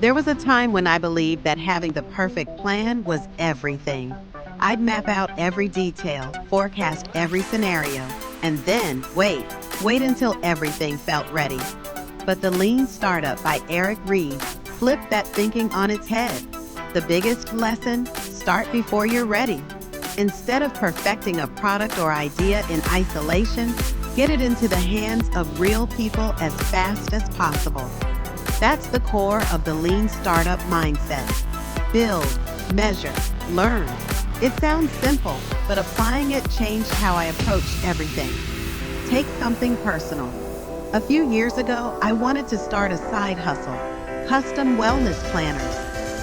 There was a time when I believed that having the perfect plan was everything. I'd map out every detail, forecast every scenario, and then wait until everything felt ready. But the Lean Startup by Ries flipped that thinking on its head. The biggest lesson: start before you're ready. Instead of perfecting a product or idea in isolation, get it into the hands of real people as fast as possible. That's the core of the lean startup mindset. Build, measure, learn. It sounds simple, but applying it changed how I approached everything. Take something personal. A few years ago, I wanted to start a side hustle: custom wellness planners.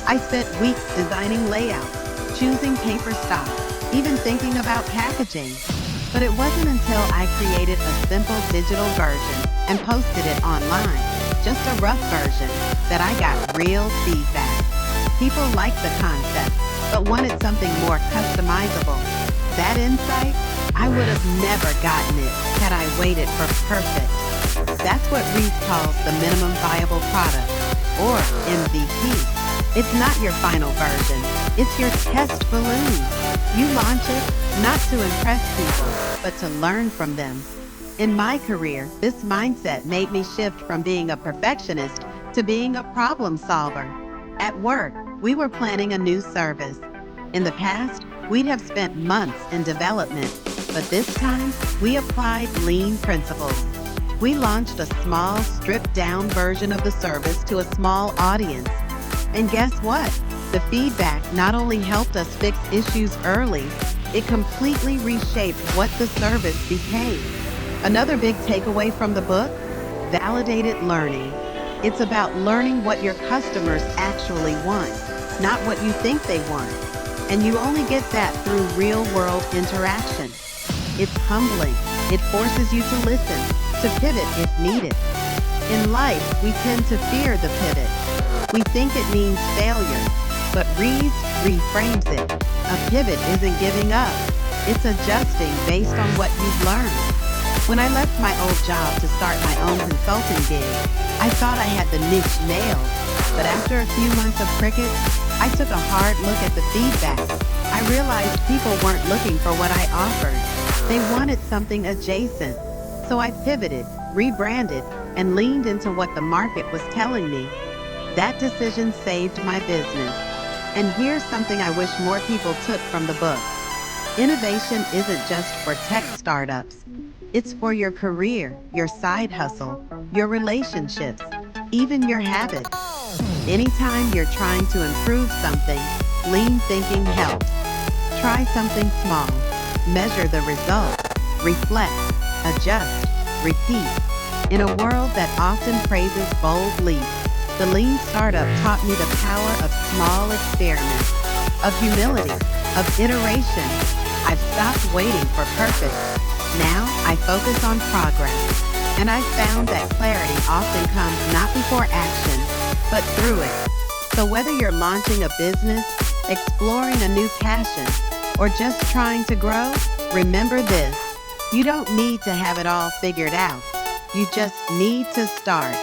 I spent weeks designing layouts, choosing paper stock, even thinking about packaging. But it wasn't until I created a simple digital version and posted it online, just a rough version, that I got real feedback. People liked the concept, but wanted something more customizable. That insight, I would have never gotten it had I waited for perfect. That's what Ries calls the minimum viable product, or MVP. It's not your final version, it's your test balloon. You launch it, not to impress people, but to learn from them. In my career, this mindset made me shift from being a perfectionist to being a problem solver. At work, we were planning a new service. In the past, we'd have spent months in development, but this time, we applied lean principles. We launched a small, stripped-down version of the service to a small audience. And guess what? The feedback not only helped us fix issues early, it completely reshaped what the service became. Another big takeaway from the book: validated learning. It's about learning what your customers actually want, not what you think they want. And you only get that through real-world interaction. It's humbling. It forces you to listen, to pivot if needed. In life, we tend to fear the pivot. We think it means failure, but Ries reframes it. A pivot isn't giving up. It's adjusting based on what you've learned. When I left my old job to start my own consulting gig, I thought I had the niche nailed. But after a few months of crickets, I took a hard look at the feedback. I realized people weren't looking for what I offered. They wanted something adjacent. So I pivoted, rebranded, and leaned into what the market was telling me. That decision saved my business. And here's something I wish more people took from the book. Innovation isn't just for tech startups. It's for your career, your side hustle, your relationships, even your habits. Anytime you're trying to improve something, lean thinking helps. Try something small. Measure the results. Reflect. Adjust. Repeat. In a world that often praises bold leaps, the Lean Startup taught me the power of small experiments, of humility, of iteration. I've stopped waiting for perfect. Now I focus on progress. And I found that clarity often comes not before action, but through it. So whether you're launching a business, exploring a new passion, or just trying to grow, remember this: you don't need to have it all figured out. You just need to start.